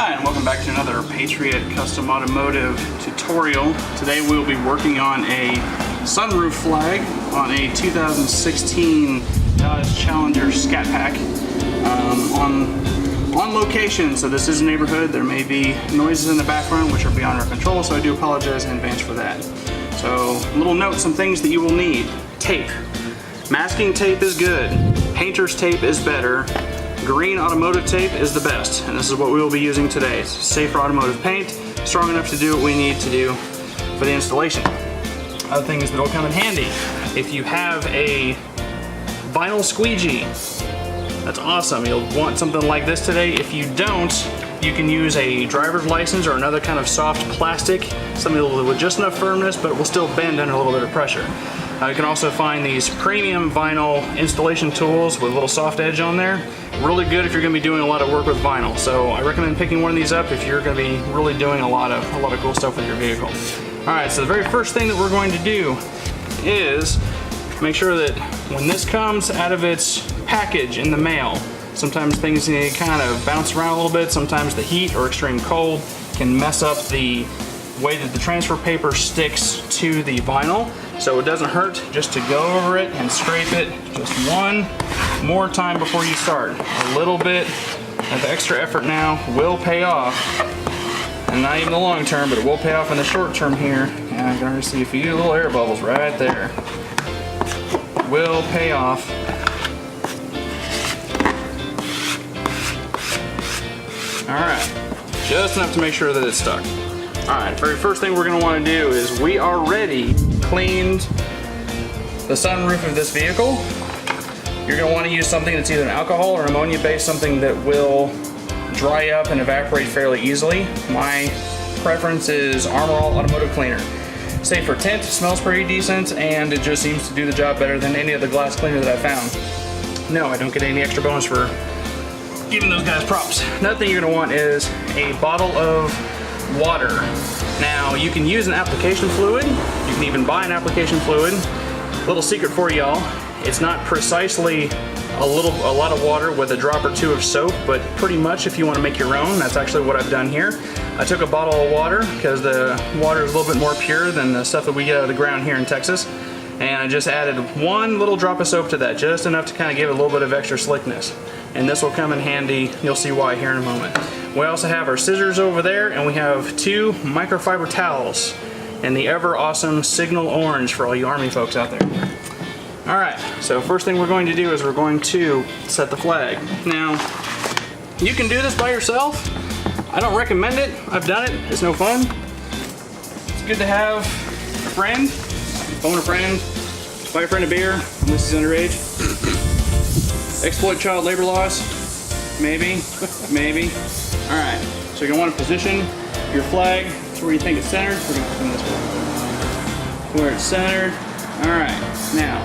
Hi, and welcome back to another Patriot Custom Automotive tutorial. Today we'll be working on a sunroof flag on a 2016 Dodge Challenger Scat Pack on location. So this is a neighborhood. There may be noises in the background which are beyond our control, so I do apologize in advance for that. So little note, some things that you will need. Tape. Masking tape is good. Painter's tape is better. Green automotive tape is the best, and this is what we will be using today. It's safe for automotive paint, strong enough to do what we need to do for the installation. Other things that will come in handy, if you have a vinyl squeegee, that's awesome. You'll want something like this today. If you don't, you can use a driver's license or another kind of soft plastic, something with just enough firmness but it will still bend under a little bit of pressure. You can also find these premium vinyl installation tools with a little soft edge on there. Really good if you're going to be doing a lot of work with vinyl. So I recommend picking one of these up if you're going to be really doing a lot of cool stuff with your vehicle. Alright, so the very first thing that we're going to do is make sure that when this comes out of its package in the mail, sometimes things kind of bounce around a little bit. Sometimes the heat or extreme cold can mess up the way that the transfer paper sticks to the vinyl. So it doesn't hurt just to go over it and scrape it just one more time before you start. A little bit of extra effort now will pay off, and not even the long term, but it will pay off in the short term here. And I can already see a few little air bubbles right there. Will pay off. Alright, just enough to make sure that it's stuck. Alright, very first thing we're going to want to do is we already cleaned the sunroof of this vehicle. You're going to want to use something that's either an alcohol or ammonia based, something that will dry up and evaporate fairly easily. My preference is Armor All Automotive Cleaner. Safe for tint, smells pretty decent, and it just seems to do the job better than any other glass cleaner that I've found. No, I don't get any extra bonus for giving those guys props. Another thing you're going to want is a bottle of water. Now you can use an application fluid, you can even buy an application fluid. Little secret for y'all, it's not precisely a lot of water with a drop or two of soap, but pretty much if you want to make your own, that's actually what I've done here. I took a bottle of water because the water is a little bit more pure than the stuff that we get out of the ground here in Texas, and I just added one little drop of soap to that, just enough to kind of give it a little bit of extra slickness. And this will come in handy. You'll see why here in a moment. We also have our scissors over there, and we have two microfiber towels and the ever awesome Signal Orange for all you Army folks out there. Alright, so first thing we're going to do is we're going to set the flag. Now, you can do this by yourself. I don't recommend it. I've done it. It's no fun. It's good to have a friend, phone a friend, buy a friend a beer, unless he's underage. Exploit child labor laws? Maybe, maybe. Alright, so you're going to want to position your flag to where you think it's centered. We're going to come this way. Where it's centered. Alright, now,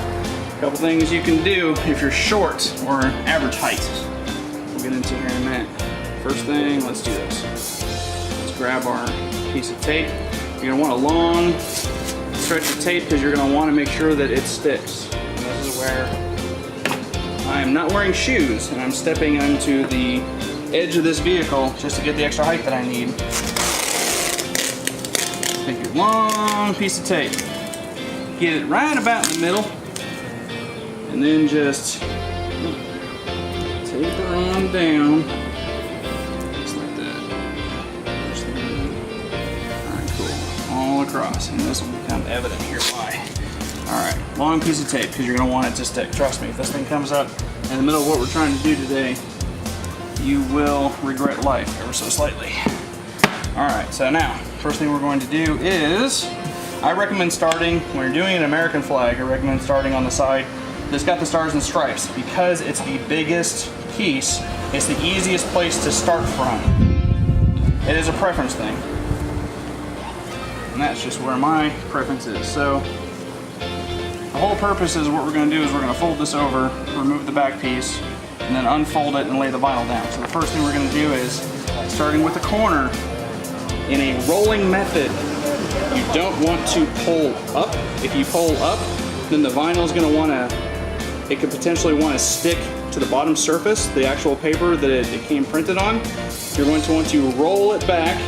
a couple things you can do if you're short or average height. We'll get into here in a minute. First thing, let's do this. Let's grab our piece of tape. You're going to want a long stretch of tape because you're going to want to make sure that it sticks. And this is where I am not wearing shoes, and I'm stepping onto the edge of this vehicle just to get the extra height that I need. Take your long piece of tape, get it right about in the middle, and then just taper on down, just like that. Just like that. Alright, cool. All across, and this will become evident here why. Alright, long piece of tape, because you're going to want it to stick. Trust me, if this thing comes up in the middle of what we're trying to do today, you will regret life ever so slightly. Alright, so now, first thing we're going to do is, I recommend starting, when you're doing an American flag, I recommend starting on the side that's got the stars and stripes, because it's the biggest piece, it's the easiest place to start from. It is a preference thing. And that's just where my preference is. So, the whole purpose is what we're going to do is we're going to fold this over, remove the back piece, and then unfold it and lay the vinyl down. So the first thing we're going to do is, starting with the corner, in a rolling method, you don't want to pull up. If you pull up, then the vinyl is going to want to it could potentially want to stick to the bottom surface, the actual paper that it came printed on. You're going to want to roll it back.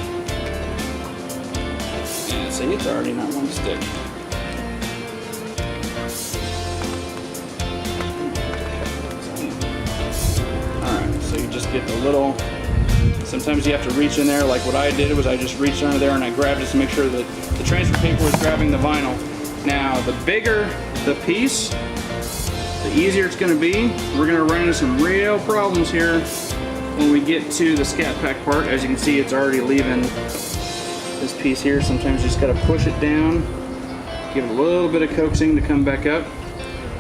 And see, it's already not wanting to stick. Alright, so you just get the little, sometimes you have to reach in there, like what I did was I just reached under there and I grabbed it to make sure that the transfer paper was grabbing the vinyl. Now, the bigger the piece, the easier it's going to be. We're going to run into some real problems here when we get to the scat pack part. As you can see, it's already leaving this piece here. Sometimes you just got to push it down, give it a little bit of coaxing to come back up.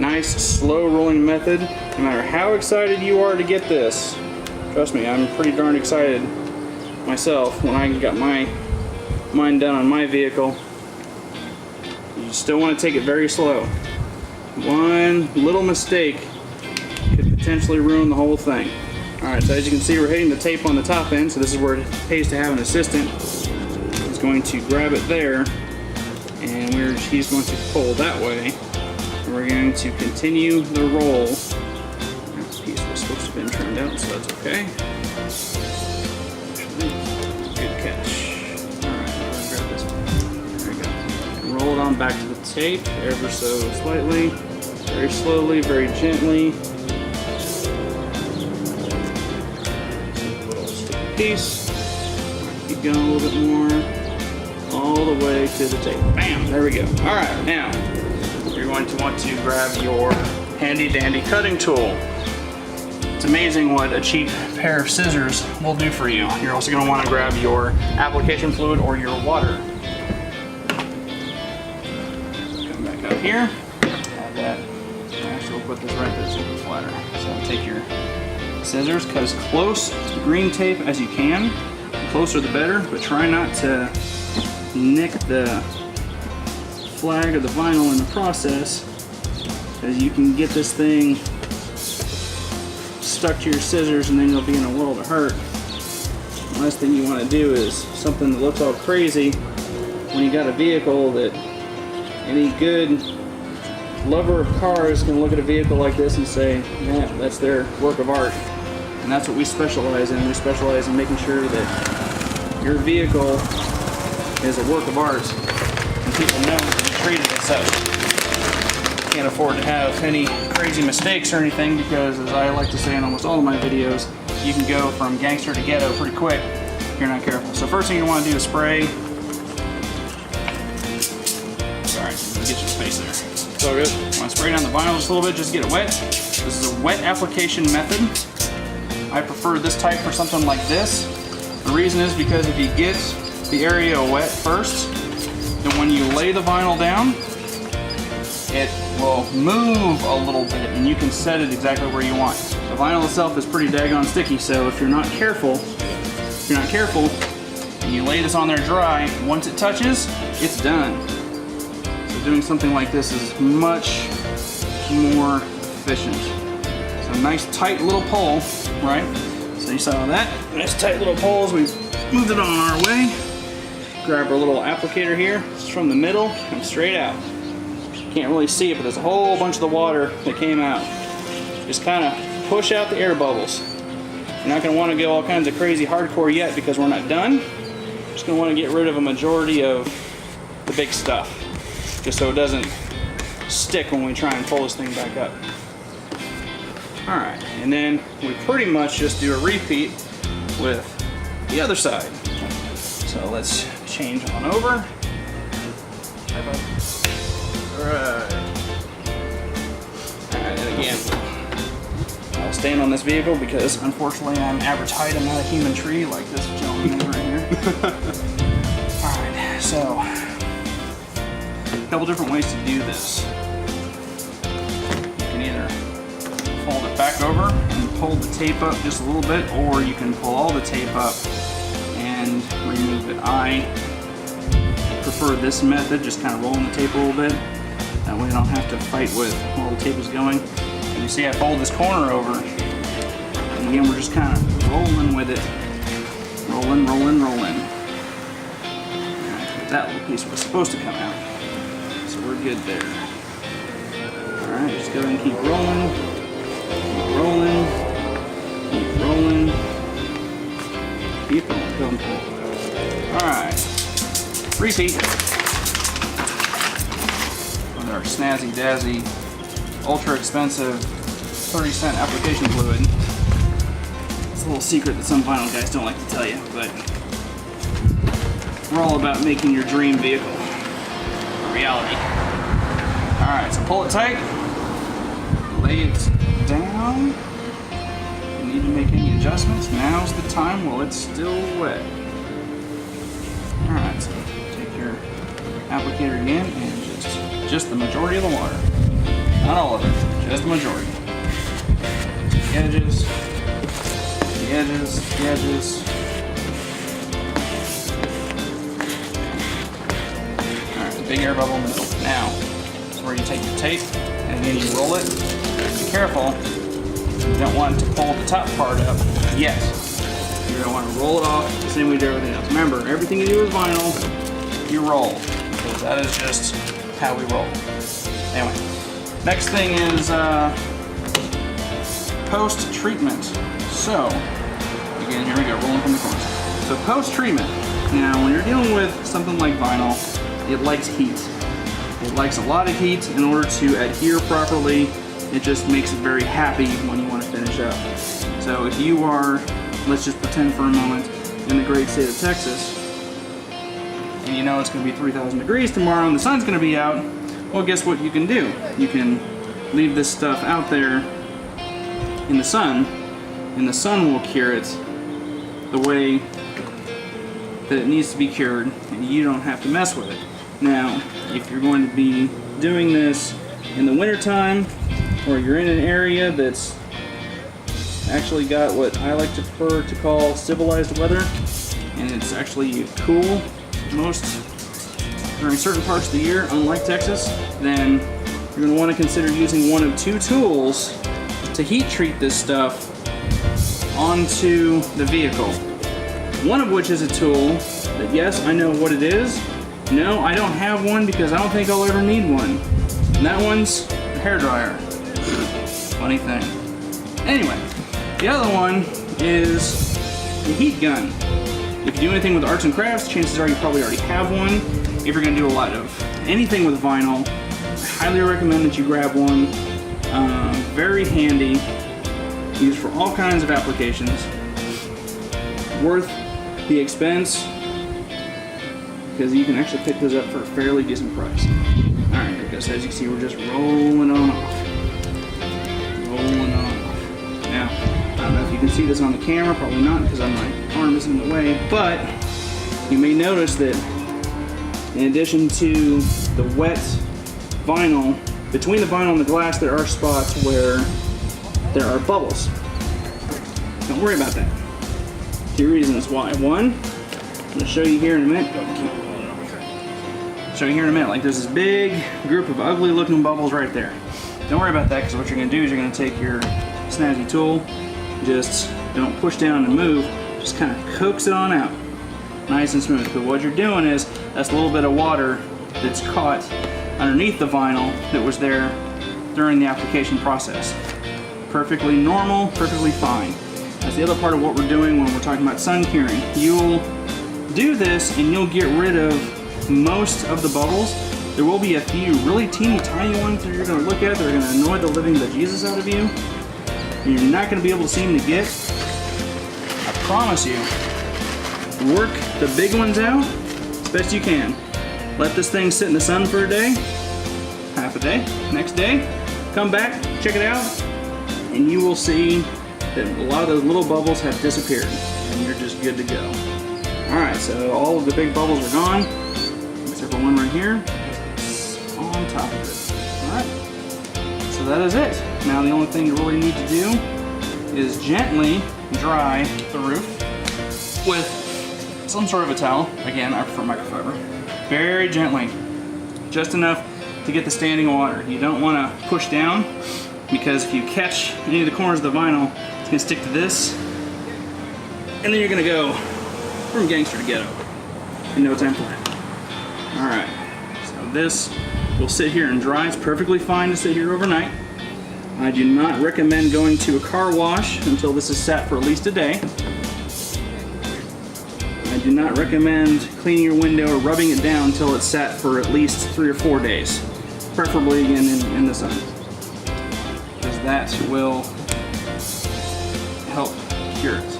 Nice, slow rolling method. No matter how excited you are to get this, trust me, I'm pretty darn excited myself when I got mine done on my vehicle. You still want to take it very slow. One little mistake could potentially ruin the whole thing. Alright, so as you can see, we're hitting the tape on the top end, so this is where it pays to have an assistant. He's going to grab it there, and he's going to pull that way. And we're going to continue the roll. That piece was supposed to have been trimmed out, so that's okay. Good catch. Alright, let's grab this one. There we go. And roll it on back to the tape, ever so slightly. Very slowly, very gently. Little sticky piece. Keep going a little bit more. All the way to the tape. Bam! There we go. Alright, now you're going to want to grab your handy dandy cutting tool. It's amazing what a cheap pair of scissors will do for you. You're also going to want to grab your application fluid or your water. Come back up here. Add that. Actually, we'll put this right there so it's flatter. So take your scissors, cut as close to green tape as you can. The closer the better, but try not to nick the flag or the vinyl in the process, because you can get this thing stuck to your scissors and then you'll be in a world of hurt. The last thing you want to do is something that looks all crazy when you got a vehicle that any good lover of cars can look at a vehicle like this and say, yeah, that's their work of art. And that's what we specialize in. We specialize in making sure that your vehicle is a work of art and people know that you treat it as such. Can't afford to have any crazy mistakes or anything, because as I like to say in almost all of my videos, you can go from gangster to ghetto pretty quick if you're not careful. So first thing you want to do is spray. Sorry, get your space there. It's all good. You want to spray down the vinyl just a little bit, just to get it wet. This is a wet application method. I prefer this type for something like this. The reason is because if you get the area wet first, then when you lay the vinyl down, it will move a little bit and you can set it exactly where you want. The vinyl itself is pretty daggone sticky, so if you're not careful, and you lay this on there dry, once it touches, it's done. So doing something like this is much more efficient. So a nice tight little pull, right? So you saw that, nice tight little pulls, we've moved it on our way. Grab our little applicator here, it's from the middle, come straight out. Can't really see it, but there's a whole bunch of the water that came out. Just kind of push out the air bubbles. You're not going to want to go all kinds of crazy hardcore yet because we're not done. Just going to want to get rid of a majority of the big stuff, just so it doesn't stick when we try and pull this thing back up. Alright, and then we pretty much just do a repeat with the other side. So let's change on over. Alright, and again, I'll stand on this vehicle because unfortunately I'm average height, I'm not a human tree like this gentleman is right here. Alright, so a couple different ways to do this. You can either fold it back over and pull the tape up just a little bit, or you can pull all the tape up and remove it. I prefer this method, just kind of rolling the tape a little bit. That way I don't have to fight with while the tape is going. And you see I fold this corner over, and again we're just kind of rolling with it. Rolling, rolling, rolling. Alright, that little piece was supposed to come out. So we're good there. Alright, Just go ahead and keep rolling, keep rolling, keep rolling, keep rolling. Alright, repeat. With our snazzy dazzy, ultra expensive 30-cent application fluid. It's a little secret that some vinyl guys don't like to tell you, but we're all about making your dream vehicle a reality. Alright, so pull it tight, lay it down. If you need to make any adjustments, now's the time while it's still wet. Alright, so take your applicator again and just the majority of the water. Not all of it, just the majority. The edges, the edges, the edges. Alright, big air bubble in the middle. Now, is where you take your tape and then you roll it. Be careful, you don't want to pull the top part up yet. You're going to want to roll it off the same way you do everything else. Remember, everything you do with vinyl, you roll. Because that is just how we roll. Anyway, next thing is post-treatment. So, again, here we go, rolling from the corners. So post-treatment. Now, when you're dealing with something like vinyl, it likes heat. It likes a lot of heat in order to adhere properly. It just makes it very happy when you want to finish up. So if you are, let's just pretend for a moment, in the great state of Texas, and you know it's going to be 3,000 degrees tomorrow and the sun's going to be out, well, guess what you can do? You can leave this stuff out there in the sun, and the sun will cure it the way that it needs to be cured, and you don't have to mess with it. Now, if you're going to be doing this in the wintertime, or you're in an area that's actually got what I like to prefer to call civilized weather, and it's actually cool during certain parts of the year, unlike Texas, then you're going to want to consider using one of two tools to heat treat this stuff onto the vehicle. One of which is a tool that, yes, I know what it is. No, I don't have one because I don't think I'll ever need one. And that one's a hairdryer. Funny thing. Anyway, the other one is the heat gun. If you do anything with arts and crafts, chances are you probably already have one. If you're going to do a lot of anything with vinyl, I highly recommend that you grab one. Very handy, used for all kinds of applications. Worth the expense, because you can actually pick those up for a fairly decent price. Alright, here it goes. As you can see, we're just rolling on off. Rolling on off. Now, I don't know if you can see this on the camera, probably not because my arm is in the way, but you may notice that in addition to the wet vinyl, between the vinyl and the glass there are spots where there are bubbles. Don't worry about that. Two reasons why. One, I'm going to show you here in a minute. Show you here in a minute. Like there's this big group of ugly looking bubbles right there. Don't worry about that, because what you're going to do is you're going to take your snazzy tool, just don't push down and move, just kind of coax it on out. Nice and smooth. But what you're doing is, that's a little bit of water that's caught underneath the vinyl that was there during the application process. Perfectly normal, perfectly fine. That's the other part of what we're doing when we're talking about sun curing. You'll do this and you'll get rid of most of the bubbles. There will be a few really teeny tiny ones that you're going to look at that are going to annoy the living bejesus out of you. And you're not going to be able to seem to get. I promise you, work the big ones out as best you can. Let this thing sit in the sun for a day, half a day, next day, come back, check it out, and you will see that a lot of those little bubbles have disappeared, and you're just good to go. Alright, so all of the big bubbles are gone, except for one right here. It's on top of it. Alright, so that is it. Now the only thing you really need to do is gently dry the roof with some sort of a towel. Again, I prefer microfiber. Very gently, just enough to get the standing water. You don't want to push down, because if you catch any of the corners of the vinyl, it's going to stick to this, and then you're going to go from gangster to ghetto in no time flat. Alright, so this will sit here and dry. It's perfectly fine to sit here overnight. I do not recommend going to a car wash until this is sat for at least a day. I do not recommend cleaning your window or rubbing it down until it's sat for at least 3 or 4 days. Preferably again in the sun, because that will help cure it.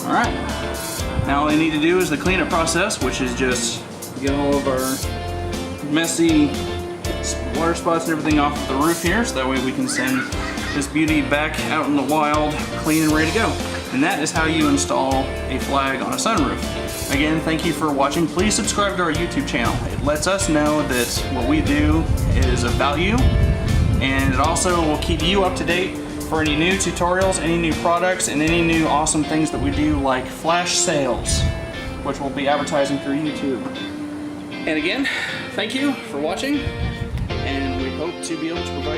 Alright, now all I need to do is the cleanup process, which is just get all of our messy water spots and everything off the roof here, so that way we can send this beauty back out in the wild clean and ready to go. And that is how you install a flag on a sunroof. Again, thank you for watching. Please subscribe to our YouTube channel. It lets us know that what we do is of value, and it also will keep you up to date for any new tutorials, any new products, and any new awesome things that we do, like flash sales, which we'll be advertising through YouTube. And again, thank you for watching, and we hope to be able to provide